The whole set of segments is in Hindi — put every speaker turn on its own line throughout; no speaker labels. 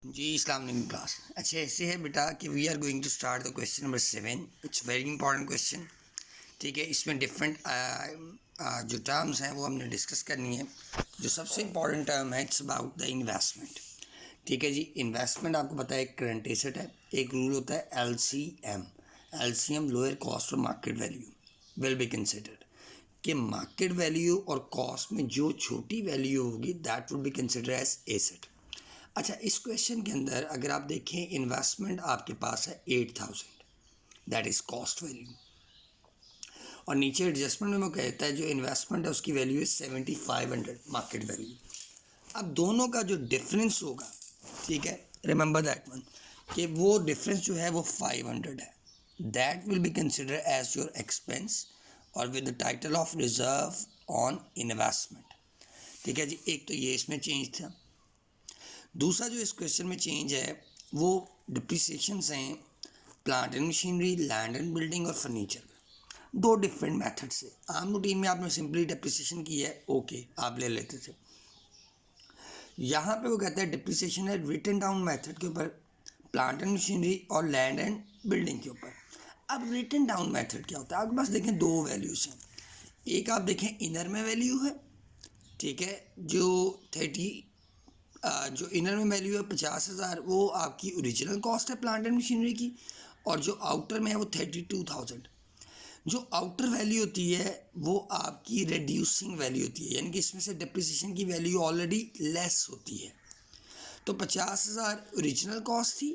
जी अस्सलाम वालेकुम क्लास। अच्छा ऐसे है बेटा कि we are going to start the question number 7। It's very important question. ठीक है, इसमें डिफरेंट जो टर्म्स हैं वो हमने डिस्कस करनी है। जो सबसे इंपॉर्टेंट टर्म है इट्स अबाउट द इन्वेस्टमेंट। ठीक है जी, इन्वेस्टमेंट आपको पता है एक करंट एसेट है। एक रूल होता है L C M lower cost और market value will be considered कि मार्केट वैल्यू और कॉस्ट में जो छोटी वैल्यू होगी that would be consider as asset. अच्छा, इस क्वेश्चन के अंदर अगर आप देखें इन्वेस्टमेंट आपके पास है 8,000, दैट इज़ कॉस्ट वैल्यू, और नीचे एडजस्टमेंट में वो कहता है जो इन्वेस्टमेंट है उसकी वैल्यू है 7,500 मार्केट वैल्यू। अब दोनों का जो डिफरेंस होगा, ठीक है, रिमेंबर दैट वन, कि वो डिफरेंस जो है वो 500 है, that will be consider as your expense और with the title of reserve on investment. ठीक है जी, एक तो ये इसमें चेंज था। दूसरा जो इस क्वेश्चन में चेंज है वो डिप्रिसिएशन हैं plant and machinery, land and building और फर्नीचर में। दो डिफरेंट मेथड से। आम रूटीन में आपने सिंपली डिप्रिसिएशन की है, ओके आप ले लेते थे। यहाँ पे वो कहता है डिप्रिसिएशन है रिटन डाउन मेथड के ऊपर, प्लांट एंड मशीनरी और लैंड एंड बिल्डिंग के ऊपर। अब रिटन डाउन मेथड क्या होता है? आपके पास देखें दो वैल्यूज़ हैं। एक आप देखें इनर में वैल्यू है, ठीक है, जो 30 जो इनर में वैल्यू है 50,000, वो आपकी ओरिजिनल कॉस्ट है प्लांट एंड मशीनरी की, और जो आउटर में है वो 32,000। जो आउटर वैल्यू होती है वो आपकी रिड्यूसिंग वैल्यू होती है, यानी कि इसमें से डिप्रिसिएशन की वैल्यू ऑलरेडी लेस होती है। तो 50,000 ओरिजिनल कॉस्ट थी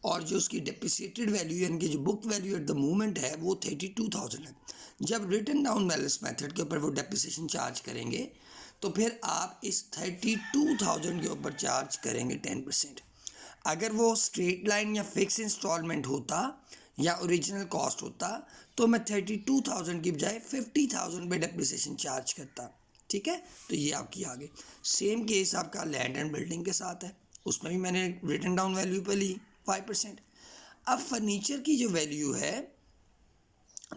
और जो उसकी डिप्रिसिएटेड वैल्यू यानी कि जो book value at the moment है वो 32,000 है। जब रिटन डाउन बैलेंस मेथड के ऊपर वो डिप्रिसिएशन चार्ज करेंगे तो फिर आप इस 32,000 के ऊपर चार्ज करेंगे 10%। अगर वो स्ट्रेट लाइन या फिक्स इंस्टॉलमेंट होता या ओरिजिनल कॉस्ट होता तो मैं 32,000 की बजाय 50,000 पे डिप्रिसिएशन चार्ज करता। ठीक है, तो ये आपकी आगे सेम केस आपका लैंड एंड बिल्डिंग के साथ है, उसमें भी मैंने रिटन डाउन वैल्यू पे ली 5%। अब फर्नीचर की जो वैल्यू है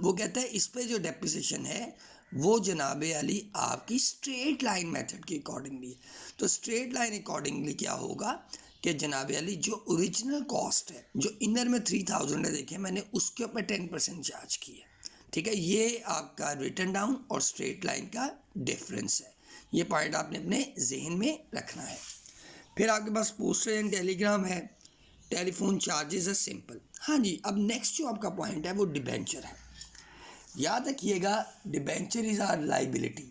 वो कहता है इस पे जो डेप्रिसिएशन है वो जनाब अली आपकी स्ट्रेट लाइन मेथड के अकॉर्डिंगली। तो स्ट्रेट लाइन अकॉर्डिंगली क्या होगा कि जनाब अली जो ओरिजिनल कॉस्ट है जो इनर में 3,000 है, देखें मैंने उसके ऊपर 10% चार्ज किया। ठीक है, ये आपका रिटन डाउन और स्ट्रेट लाइन का डिफरेंस है। ये पॉइंट आपने अपने जहन में रखना है। फिर आपके पास पोस्टल एंड टेलीग्राम है, टेलीफोन चार्जेस है सिंपल। हाँ जी, अब नेक्स्ट जो आपका पॉइंट है वो डिबेंचर है। याद रखिएगा डिबेंचर इज आर लाइबिलिटी।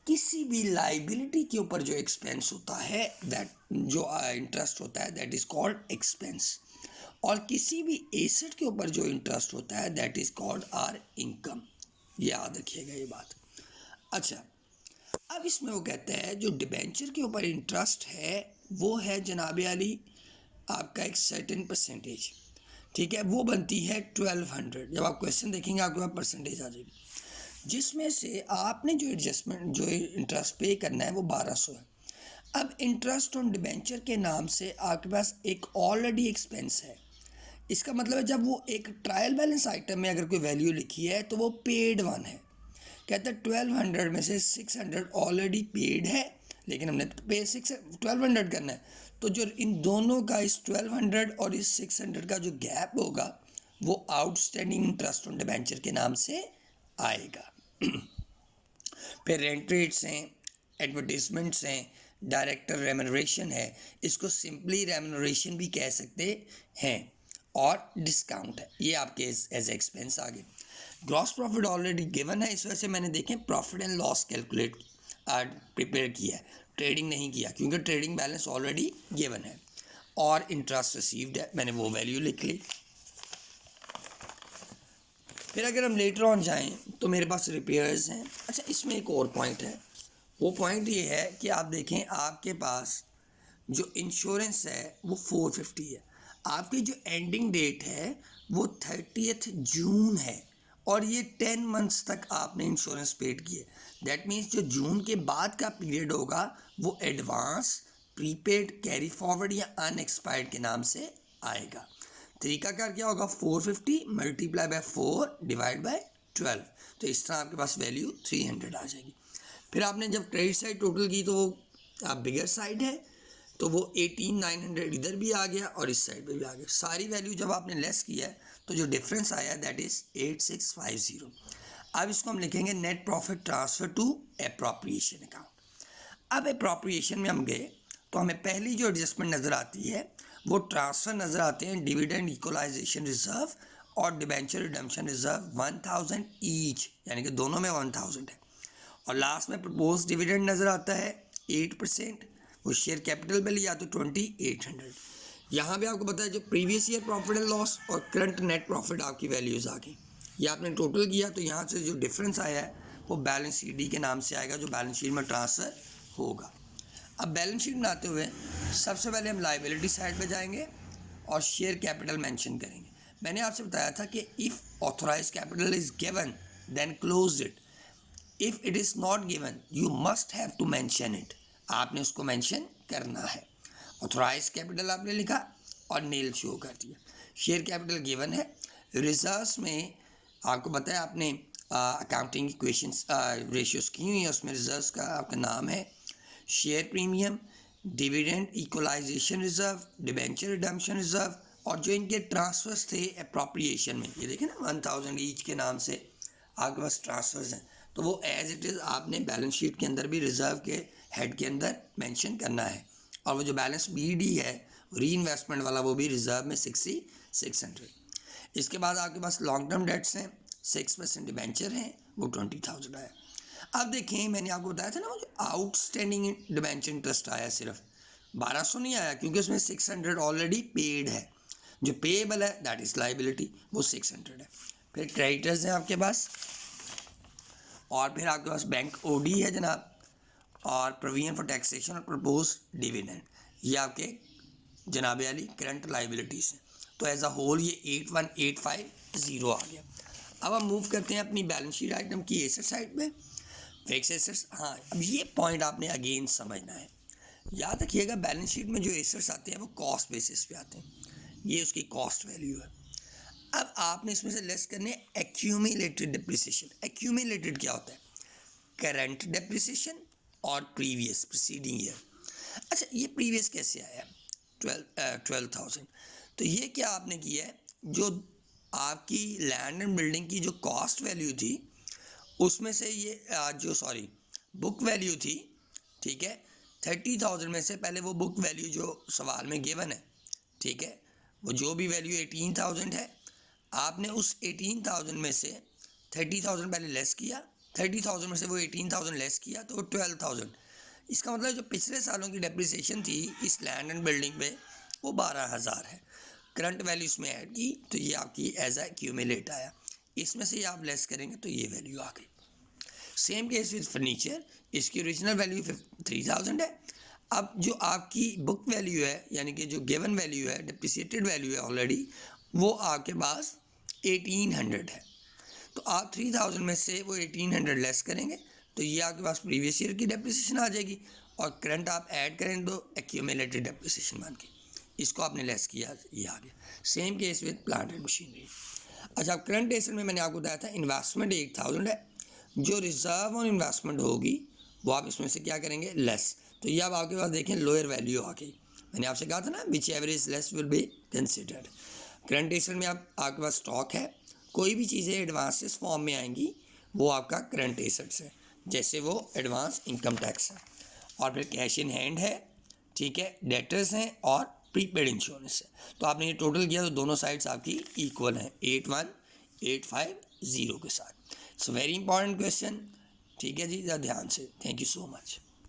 किसी भी लाइबिलिटी के ऊपर जो एक्सपेंस होता है दैट जो इंटरेस्ट होता है दैट इज कॉल्ड एक्सपेंस, और किसी भी एसेट के ऊपर जो इंटरेस्ट होता है that is called our income. याद रखिएगा ये बात। अच्छा, अब इसमें वो कहते हैं जो डिबेंचर के ऊपर इंटरेस्ट है वो है जनाब अली आपका एक सर्टेन परसेंटेज। ठीक है, वो बनती है 1200। जब आप क्वेश्चन देखेंगे आपके पास परसेंटेज आ जाएगी, जिसमें से आपने जो एडजस्टमेंट जो इंटरेस्ट पे करना है वो 1200 है। अब इंटरेस्ट ऑन डिबेंचर के नाम से आपके पास एक ऑलरेडी एक्सपेंस है। इसका मतलब है जब वो एक ट्रायल बैलेंस आइटम में अगर कोई वैल्यू लिखी है तो वो पेड वन है। कहते हैं 1200 में से 600 ऑलरेडी पेड है, लेकिन हमने पे 1200 करना है। तो जो इन दोनों का इस 1200 और इस 600 का जो गैप होगा वो आउटस्टैंडिंग इंटरेस्ट ऑन डिबेंचर के नाम से आएगा। फिर रेंट रेट्स हैं, एडवर्टीजमेंट्स हैं, डायरेक्टर रेम्यूनरेशन है, इसको सिंपली रेम्यूनरेशन भी कह सकते हैं, और डिस्काउंट है, ये आपके एज एक्सपेंस आ गए। ग्रॉस प्रॉफिट ऑलरेडी गिवन है, इस वजह से मैंने देखें profit and loss calculate prepare किया है, ट्रेडिंग नहीं किया क्योंकि ट्रेडिंग बैलेंस ऑलरेडी गिवन है, और इंटरेस्ट रिसीव्ड है मैंने वो वैल्यू लिख ली। फिर अगर हम लेटर ऑन जाएं तो मेरे पास रिपेयर्स हैं। अच्छा, इसमें एक और पॉइंट है, वो पॉइंट ये है कि आप देखें आपके पास जो इंश्योरेंस है वो 450 है, आपकी जो एंडिंग डेट है वो 30 जून है, और ये 10 मंथ्स तक आपने इंश्योरेंस पेड किए। दैट मीन्स जो जून के बाद का पीरियड होगा वो एडवांस, प्रीपेड, कैरी फॉरवर्ड या अनएक्सपायर्ड के नाम से आएगा। तरीकाकार क्या होगा, 450 मल्टीप्लाई बाय 4 डिवाइड बाय 12, तो इस तरह आपके पास वैल्यू 300 आ जाएगी। फिर आपने जब क्रेडिट साइड टोटल की तो वो बिगर साइड है, तो वो 18,900 इधर भी आ गया और इस साइड पे भी आ गया। सारी वैल्यू जब आपने लेस किया है तो जो डिफरेंस आया दैट इज़ 8650। अब इसको हम लिखेंगे net profit transfer to appropriation account. अब एप्रोप्रिएशन में हम गए तो हमें पहली जो एडजस्टमेंट नज़र आती है वो ट्रांसफ़र नज़र आते हैं डिविडेंड इक्वलाइजेशन रिजर्व और डिबेंचर रिडम्पशन रिजर्व 1000 ईच, यानी कि दोनों में 1000 है। और लास्ट में प्रपोज डिविडेंड नज़र आता है 8%, वो शेयर कैपिटल पे लिया तो 2800। यहाँ भी आपको पता है जो previous year profit and loss और करंट नेट प्रॉफिट आपकी वैल्यूज़ आ गई। ये आपने टोटल किया तो यहाँ से जो डिफरेंस आया है वो बैलेंस शीट डी के नाम से आएगा, जो बैलेंस शीट में ट्रांसफ़र होगा। अब बैलेंस शीट बनाते हुए सबसे पहले हम लाइबिलिटी साइड पे जाएंगे और शेयर कैपिटल मेंशन करेंगे। मैंने आपसे बताया था कि if authorise capital is given then close it, if it is not given you must have to mention it, आपने उसको मेंशन करना है। ऑथोराइज कैपिटल आपने लिखा और नील शो कर दिया। शेयर कैपिटल गिवन है। रिजर्व्स में आपको बताया आपने अकाउंटिंग इक्वेशंस रेशियोज की हुई है, उसमें रिजर्व्स का आपका नाम है share premium, dividend equalisation reserve, debenture redemption reserve, और जो इनके ट्रांसफर्स थे एप्रोप्रिएशन में, ये देखें ना 1000 ईच के नाम से आपके पास ट्रांसफर्स हैं, तो वो एज इट इज़ आपने बैलेंस शीट के अंदर भी रिजर्व के हेड के अंदर मेंशन करना है। और वो जो बैलेंस BD है री इन्वेस्टमेंट वाला वो भी रिजर्व में 600। इसके बाद आपके पास लॉन्ग टर्म डेट्स हैं, 6% डिबेंचर हैं, वो 20,000 आया। अब देखें मैंने आपको बताया था ना वो जो आउटस्टैंडिंग डिबेंचर इंटरेस्ट आया सिर्फ 1200 नहीं आया, क्योंकि उसमें 600 ऑलरेडी पेड है। जो पेएबल है दैट इज़ लाइबिलिटी, वो 600 है। फिर क्रेडिटर्स हैं आपके पास, और फिर आपके पास बैंक OD है जनाब, और प्रोविजन फॉर टैक्सेशन और प्रपोज डिविडेंड, ये आपके जनाबे वाली करंट लाइबिलिटीज़ हैं। तो एज अ होल ये 81,850 आ गया। अब हम मूव करते हैं अपनी बैलेंस शीट आइटम की एसेट साइड में, फिक्स एसेट्स। हाँ, अब ये पॉइंट आपने अगेन समझना है, याद रखिएगा बैलेंस शीट में जो एसेट्स आते हैं वो कॉस्ट बेसिस पे आते हैं, ये उसकी कॉस्ट वैल्यू है। अब आपने इसमें से लेस करने एक्यूमुलेटेड डिप्रिसिएशन। एक्यूमुलेटेड क्या होता है? करंट डिप्रिसिएशन और प्रीवियस प्रीसीडिंग ईयर। अच्छा, ये प्रीवियस कैसे आया? 12,000। तो ये क्या आपने किया है, जो आपकी लैंड एंड बिल्डिंग की जो कॉस्ट वैल्यू थी उसमें से ये जो बुक वैल्यू थी, ठीक है, 30,000 में से पहले वो बुक वैल्यू जो सवाल में गिवन है, ठीक है, वो जो भी वैल्यू 18,000 है, आपने उस 18,000 में से 30,000 पहले लेस किया, 30,000 में से वो 18,000 लेस किया तो वो 12,000। इसका मतलब जो पिछले सालों की डेप्रिसिएशन थी इस लैंड एंड बिल्डिंग पे वो 12,000 है। करंट वैल्यू इसमें ऐड की तो ये आपकी एज अ एक्यूमुलेट आया, इसमें से आप लेस करेंगे तो ये वैल्यू आ गई। सेम केस विद फर्नीचर, इसकी ओरिजिनल वैल्यू 3,000 है। अब जो आपकी बुक वैल्यू है यानी कि जो गिवन वैल्यू है, डिप्रिसिएटेड वैल्यू है ऑलरेडी, वो आपके पास 1800 है। तो आप 3000 में से वो 1800 लेस करेंगे तो ये आपके पास प्रीवियस ईयर की डेप्रिसिएशन आ जाएगी, और करंट आप ऐड करें तो एक्यूमुलेटेड डेप्रिसिएशन बन के इसको आपने लेस किया, ये आ गया। Same case with plant and machinery. अच्छा, करंट एसेट में मैंने आपको बताया था इन्वेस्टमेंट 8,000 है, जो रिजर्व और इन्वेस्टमेंट होगी वो आप इसमें से क्या करेंगे, लेस। तो ये अब आपके पास देखें लोअर वैल्यू आ गई। मैंने आपसे कहा था ना which average less will be considered. Current asset में आपके पास स्टॉक है, कोई भी चीज़ें एडवांसेस फॉर्म में आएंगी वो आपका करंट एसेट्स है, जैसे वो एडवांस इनकम टैक्स है। और फिर कैश इन हैंड है, ठीक है, डेटर्स हैं और प्रीपेड इंश्योरेंस है। तो आपने ये टोटल किया तो दोनों साइड्स आपकी इक्वल हैं 81,850 के साथ। इट्स वेरी इंपॉर्टेंट क्वेश्चन, ठीक है जी, ध्यान से। Thank you so much.